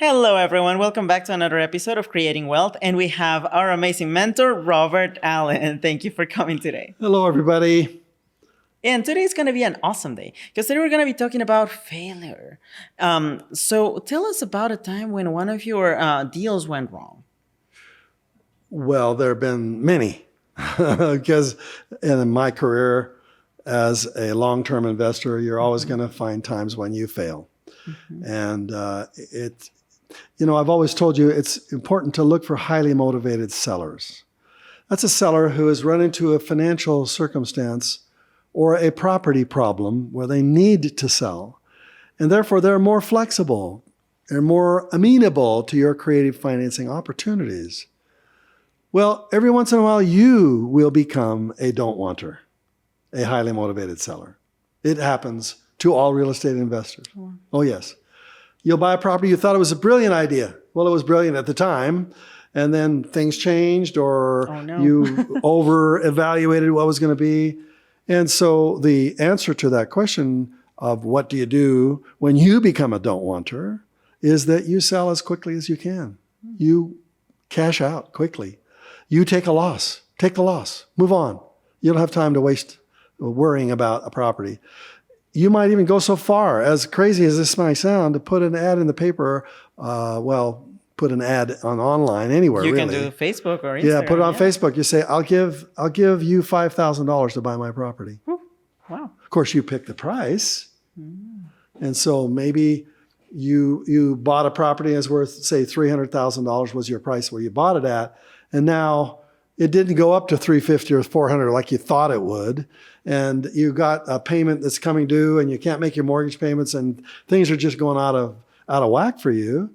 Hello, everyone. Welcome back to another episode of Creating Wealth. And we have our amazing mentor, Robert Allen. Thank you for coming today. Hello, everybody. And today is going to be an awesome day because today we're going to be talking about failure. So tell us about a time when one of your deals went wrong. Well, there have been many because in my career as a long-term investor, you're always going to find times when you fail. And I've always told you it's important to look for highly motivated sellers. That's a seller who has run into a financial circumstance or a property problem where they need to sell. And therefore, they're more flexible. They're more amenable to your creative financing opportunities. Well, every once in a while, you will become a don't-wanter, a highly motivated seller. It happens to all real estate investors. Oh, yes. You'll buy a property, you thought it was a brilliant idea. Well, it was brilliant at the time, and then things changed or you over-evaluated what was going to be. And so the answer to that question of what do you do when you become a don't-wanter is that you sell as quickly as you can. You cash out quickly. You take a loss. Take the loss. Move on. You don't have time to waste worrying about a property. You might even go so far, as crazy as this might sound, to put an ad in the paper, put an ad online anywhere. You really. can do Facebook or Instagram. Yeah, put it on Facebook. You say, I'll give you $5,000 to buy my property. Wow. Of course, you pick the price. And so maybe you bought a property that's worth, say, $300,000 was your price where you bought it at. And now it didn't go up to $350 or $400 like you thought it would. And you got a payment that's coming due and you can't make your mortgage payments and things are just going out of whack for you.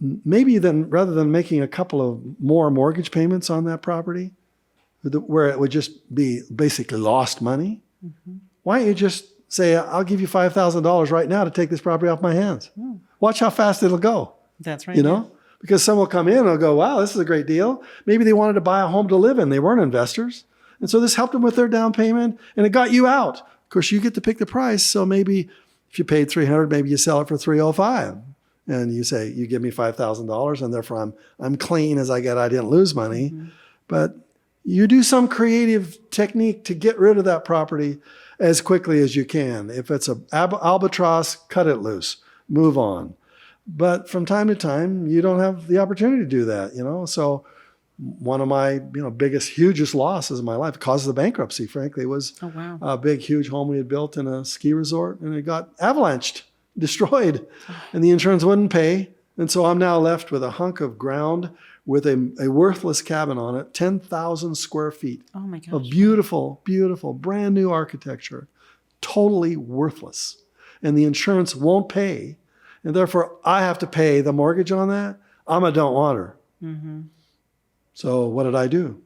Maybe then rather than making a couple of more mortgage payments on that property, where it would just be basically lost money, why don't you just say, I'll give you $5,000 right now to take this property off my hands. Watch how fast it'll go. That's right. You know? Because someone will come in and they'll go, wow, this is a great deal. Maybe they wanted to buy a home to live in. They weren't investors. And so this helped them with their down payment and it got you out. Of course, you get to pick the price. So maybe if you paid $300, maybe you sell it for $305. And you say, you give me $5,000 and therefore I'm clean as I get. I didn't lose money. But you do some creative technique to get rid of that property as quickly as you can. If it's an albatross, cut it loose, move on. But from time to time, you don't have the opportunity to do that, So one of my, biggest, hugest losses in my life, cause of the bankruptcy, frankly, was a big, huge home we had built in a ski resort, and it got avalanched, destroyed, and the insurance wouldn't pay. And so I'm now left with a hunk of ground with a worthless cabin on it, 10,000 square feet of beautiful, beautiful, brand new architecture, totally worthless. And the insurance won't pay. And therefore, I have to pay the mortgage on that. I'm a don't-wanter. So what did I do?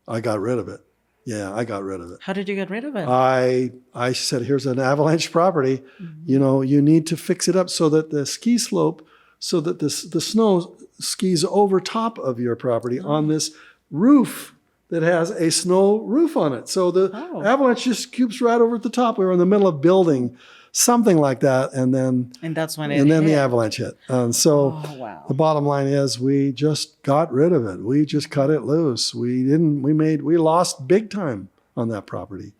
I got rid of it. Yeah, I got rid of it. How did you get rid of it? I said, here's an avalanche property. You need to fix it up so that the ski slope, so that the snow skis over top of your property on this roof that has a snow roof on it. So the avalanche just scoops right over at the top. We were in the middle of building something like that, and then that's when the avalanche hit. And so the bottom line is we just got rid of it. We just cut it loose. We lost big time on that property.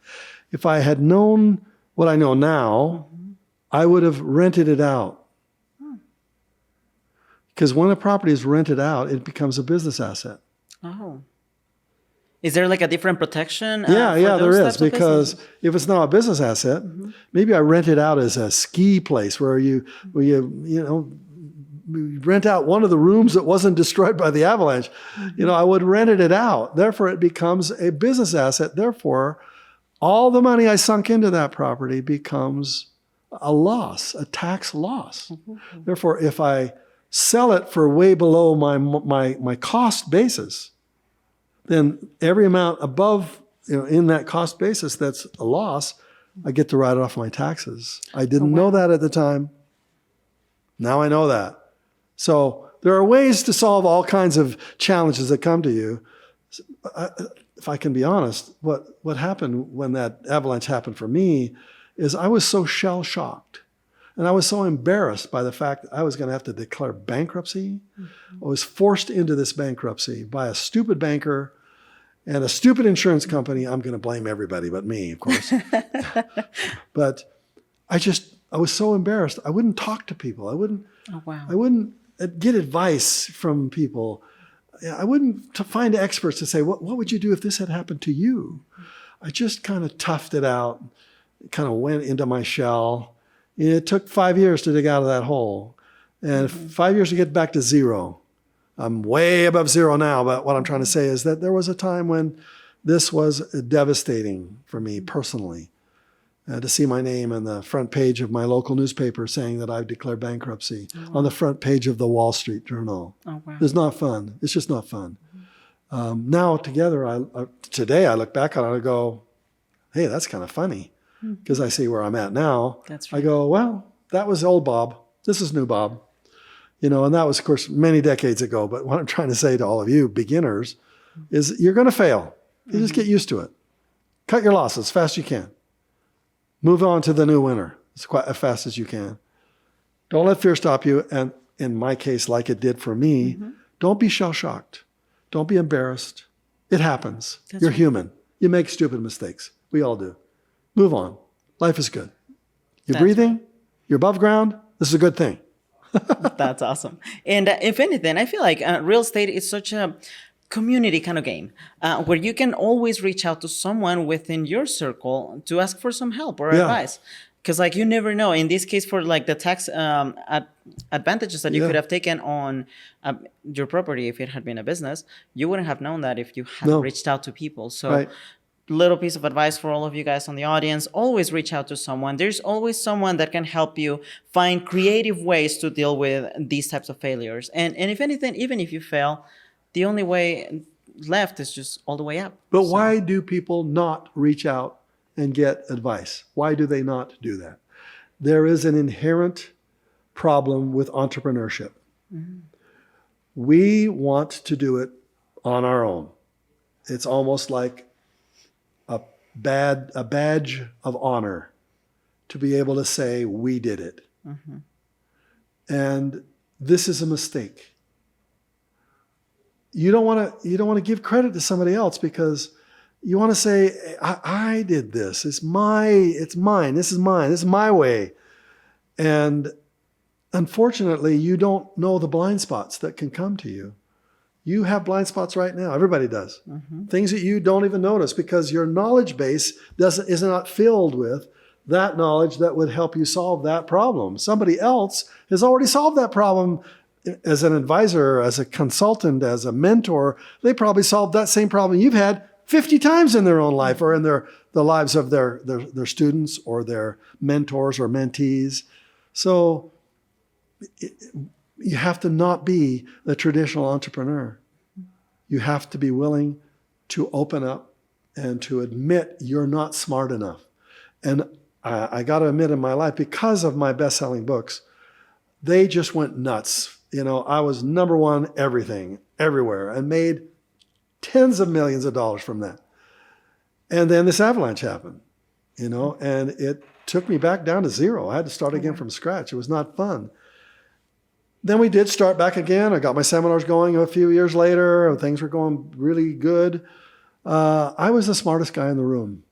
If I had known what I know now, I would have rented it out. Because when a property is rented out, it becomes a business asset. Is there like a different protection? Yeah, there is. Because if it's not a business asset, maybe I rent it out as a ski place where you rent out one of the rooms that wasn't destroyed by the avalanche. I would rent it out. Therefore, it becomes a business asset. Therefore, all the money I sunk into that property becomes a loss, a tax loss. Therefore, if I sell it for way below my cost basis, then every amount above, in that cost basis that's a loss, I get to write it off my taxes. I didn't know that at the time. Now I know that. So there are ways to solve all kinds of challenges that come to you. If I can be honest, what happened when that avalanche happened for me is I was so shell-shocked. And I was so embarrassed by the fact that I was going to have to declare bankruptcy. I was forced into this bankruptcy by a stupid banker and a stupid insurance company. I'm going to blame everybody but me, of course. But I was so embarrassed. I wouldn't talk to people. Oh, wow. I wouldn't get advice from people. I wouldn't find experts to say, what would you do if this had happened to you? I just kind of toughed it out, kind of went into my shell. It took 5 years to dig out of that hole, and 5 years to get back to zero. I'm way above zero now, but what I'm trying to say is that there was a time when this was devastating for me personally. To see my name on the front page of my local newspaper saying that I've declared bankruptcy, on the front page of the Wall Street Journal. Oh, wow. It's not fun. It's just not fun. Now together, today I look back on it and I go, hey, that's kind of funny, because I see where I'm at now. That's I right. go, well, that was old Bob. This is new Bob. And that was, of course, many decades ago. But what I'm trying to say to all of you beginners is you're going to fail. You just get used to it. Cut your losses as fast as you can. Move on to the new winner as fast as you can. Don't let fear stop you. And in my case, like it did for me, don't be shell-shocked. Don't be embarrassed. It happens. You're human. You make stupid mistakes. We all do. Move on. Life is good. You're breathing. You're above ground. This is a good thing. That's awesome. And if anything, I feel like real estate is such a community kind of game where you can always reach out to someone within your circle to ask for some help or advice. Because like you never know. In this case, for like the tax advantages that you could have taken on your property if it had been a business, you wouldn't have known that if you hadn't reached out to people. So little piece of advice for all of you guys on the audience, always reach out to someone. There's always someone that can help you find creative ways to deal with these types of failures. And if anything, even if you fail, the only way left is just all the way up. But why do people not reach out and get advice? Why do they not do that? There is an inherent problem with entrepreneurship. We want to do it on our own. It's almost like a badge of honor to be able to say we did it. And this is a mistake. You don't want to give credit to somebody else because you want to say, I did this. It's mine. This is mine. This is my way. And unfortunately, you don't know the blind spots that can come to you. You have blind spots right now. Everybody does. Things that you don't even notice because your knowledge base is not filled with that knowledge that would help you solve that problem. Somebody else has already solved that problem. As an advisor, as a consultant, as a mentor, they probably solved that same problem you've had 50 times in their own life or in the lives of their students or their mentors or mentees. So you have to not be the traditional entrepreneur. You have to be willing to open up and to admit you're not smart enough. And I got to admit in my life, because of my best-selling books, they just went nuts. I was number one everything, everywhere, and made tens of millions of dollars from that. And then this avalanche happened, and it took me back down to zero. I had to start again from scratch. It was not fun. Then we did start back again. I got my seminars going a few years later. Things were going really good. I was the smartest guy in the room.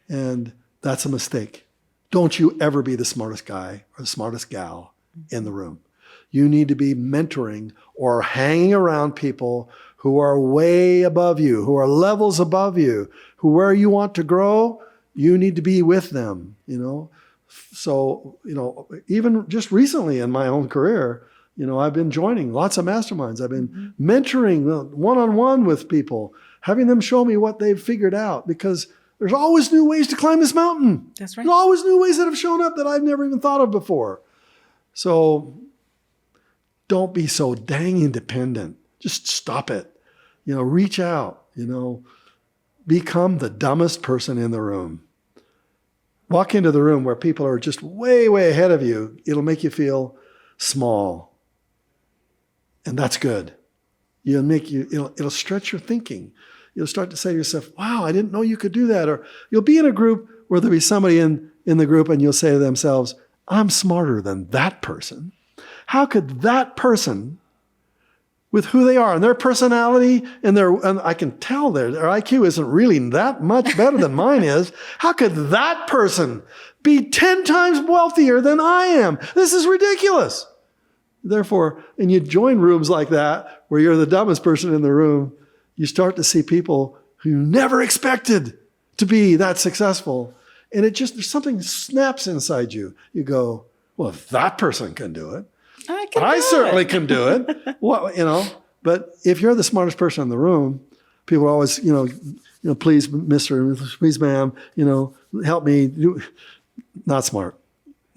And that's a mistake. Don't you ever be the smartest guy or the smartest gal in the room. You need to be mentoring or hanging around people who are way above you, who are levels above you, where you want to grow, you need to be with them, So, even just recently in my own career, I've been joining lots of masterminds. I've been mentoring one-on-one with people, having them show me what they've figured out, because there's always new ways to climb this mountain. That's right. There's always new ways that have shown up that I've never even thought of before. So don't be so dang independent. Just stop it. Reach out, become the dumbest person in the room. Walk into the room where people are just way, way ahead of you. It'll make you feel small. And that's good. It'll stretch your thinking. You'll start to say to yourself, wow, I didn't know you could do that. Or you'll be in a group where there'll be somebody in the group and you'll say to themselves, I'm smarter than that person. How could that person, with who they are and their personality and I can tell their IQ isn't really that much better than mine is. How could that person be 10 times wealthier than I am? This is ridiculous. Therefore, and you join rooms like that where you're the dumbest person in the room, you start to see people who you never expected to be that successful. And there's something snaps inside you. You go, well, if that person can do it, I certainly can do it. Well, but if you're the smartest person in the room, people are always, please, Mr., please, ma'am, help me. Not smart.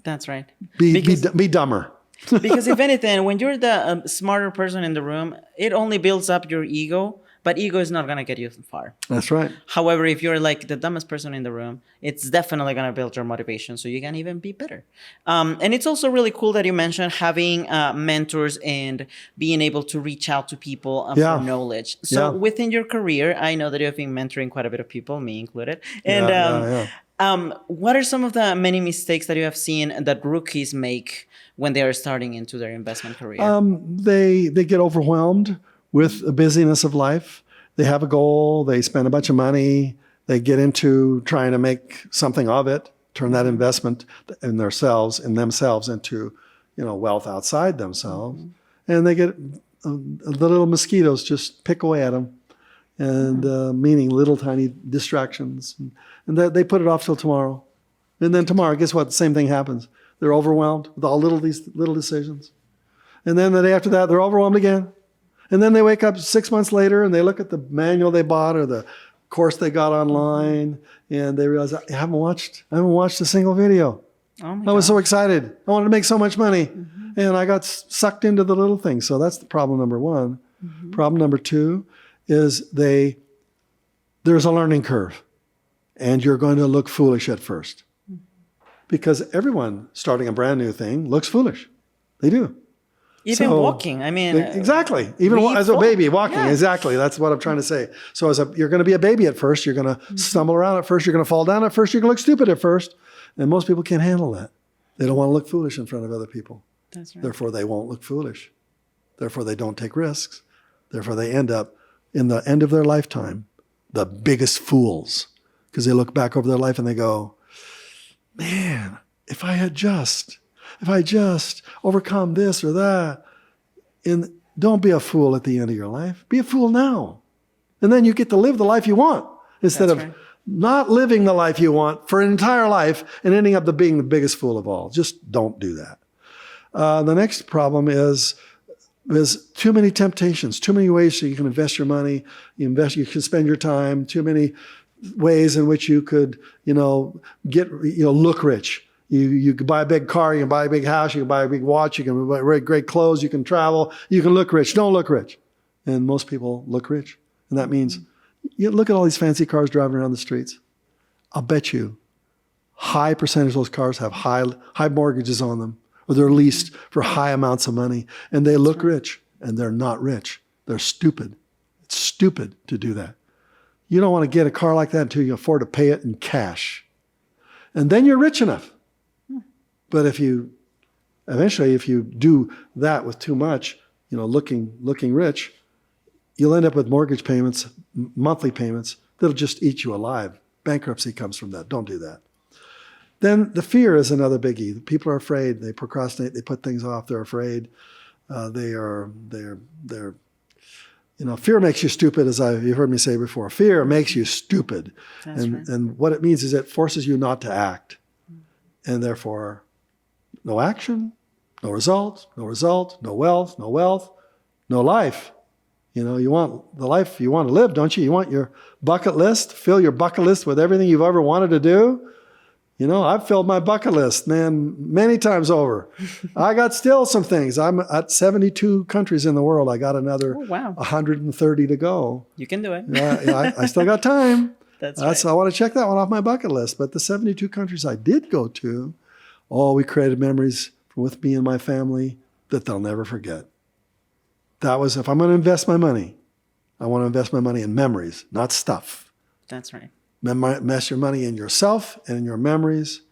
That's right. Be dumber. Because if anything, when you're the smarter person in the room, it only builds up your ego, but ego is not going to get you far. That's right. However, if you're like the dumbest person in the room, it's definitely going to build your motivation so you can even be better. And it's also really cool that you mentioned having mentors and being able to reach out to people for knowledge. So within your career, I know that you have been mentoring quite a bit of people, me included. And what are some of the many mistakes that you have seen that rookies make when they are starting into their investment career? They get overwhelmed with the busyness of life. They have a goal. They spend a bunch of money. They get into trying to make something of it, turn that investment in themselves into, wealth outside themselves. Mm-hmm. And they get the little mosquitoes just pick away at them, and meaning little tiny distractions. And they put it off till tomorrow. And then tomorrow, guess what? The same thing happens. They're overwhelmed with these little decisions. And then the day after that, they're overwhelmed again. And then they wake up 6 months later and they look at the manual they bought or the course they got online, and they realize, I haven't watched a single video. Oh I was so excited. I wanted to make so much money. Mm-hmm. And I got sucked into the little things. So that's the problem number one. Mm-hmm. Problem number two is there's a learning curve, and you're going to look foolish at first. Mm-hmm. Because everyone starting a brand new thing looks foolish. They do. Even walking, exactly. Even as a baby walking, exactly. That's what I'm trying to say. So you're going to be a baby at first. You're going to stumble around at first. You're going to fall down at first. You're going to look stupid at first. And most people can't handle that. They don't want to look foolish in front of other people. That's right. Therefore, they won't look foolish. Therefore, they don't take risks. Therefore, they end up, in the end of their lifetime, the biggest fools. Because they look back over their life and they go, man, if I just overcome this or that. And don't be a fool at the end of your life. Be a fool now. And then you get to live the life you want instead of not living the life you want for an entire life and ending up being the biggest fool of all. Just don't do that. The next problem is too many temptations, too many ways so you can invest your money, you can spend your time, too many ways in which you could, look rich. You can buy a big car, you can buy a big house, you can buy a big watch, you can buy great clothes, you can travel, you can look rich. Don't look rich. And most people look rich. And that means, you look at all these fancy cars driving around the streets. I'll bet you high percentage of those cars have high mortgages on them, or they're leased for high amounts of money. And they look rich, and they're not rich. They're stupid. It's stupid to do that. You don't want to get a car like that until you can afford to pay it in cash. And then you're rich enough. But if you do that with too much, looking rich, you'll end up with mortgage payments, monthly payments, that'll just eat you alive. Bankruptcy comes from that. Don't do that. Then the fear is another biggie. People are afraid. They procrastinate. They put things off. They're afraid. Fear makes you stupid, as you've heard me say before. Fear makes you stupid. And what it means is it forces you not to act. And therefore, no action, no result, no wealth, no life. You want the life you want to live, don't you? You want your bucket list, fill your bucket list with everything you've ever wanted to do. I've filled my bucket list, man, many times over. I got still some things. I'm at 72 countries in the world. I got another 130 to go. You can do it. I still got time. That's right. I want to check that one off my bucket list. But the 72 countries I did go to, we created memories with me and my family that they'll never forget. That was, if I'm going to invest my money, I want to invest my money in memories, not stuff. That's right. Invest your money in yourself and in your memories.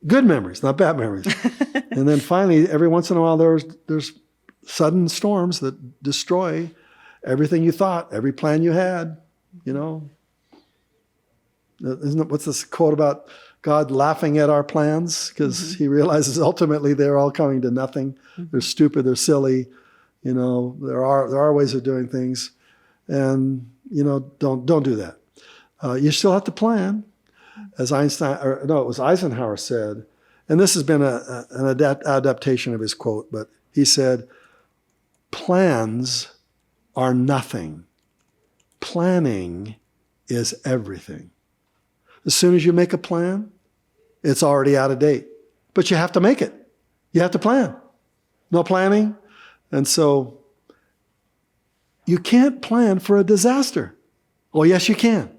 Good memories, not bad memories. And then finally, every once in a while, there's sudden storms that destroy everything you thought, every plan you had. You know, isn't it, what's this quote about God laughing at our plans because he realizes ultimately they're all coming to nothing. They're stupid, they're silly. You know, there are ways of doing things, and you know, don't do that. You still have to plan, as Eisenhower said, and this has been an adaptation of his quote, but he said, "Plans are nothing. Planning is everything." As soon as you make a plan, it's already out of date. But you have to make it. You have to plan. No planning. And so you can't plan for a disaster. Well, yes, you can.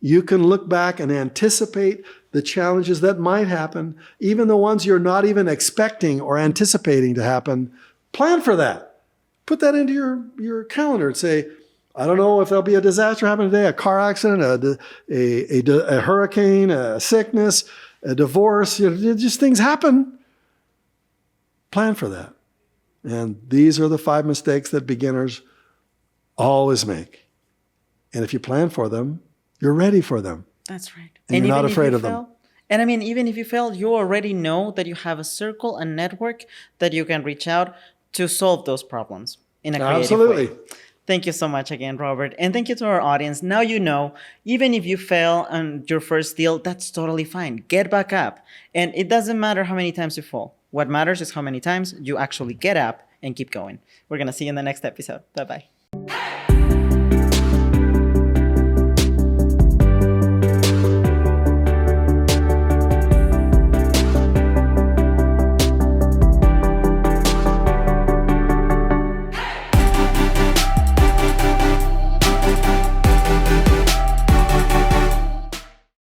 You can look back and anticipate the challenges that might happen, even the ones you're not even expecting or anticipating to happen. Plan for that. Put that into your calendar and say, I don't know if there'll be a disaster happening today, a car accident, a hurricane, a sickness, a divorce. You know, just things happen. Plan for that. And these are the 5 mistakes that beginners always make. And if you plan for them, you're ready for them. That's right. And you're not afraid of them. And I mean, even if you fail, you already know that you have a circle, a network that you can reach out to solve those problems in a creative way. Thank you so much again, Robert. And thank you to our audience. Now you know, even if you fail on your first deal, that's totally fine. Get back up. And it doesn't matter how many times you fall. What matters is how many times you actually get up and keep going. We're going to see you in the next episode. Bye-bye.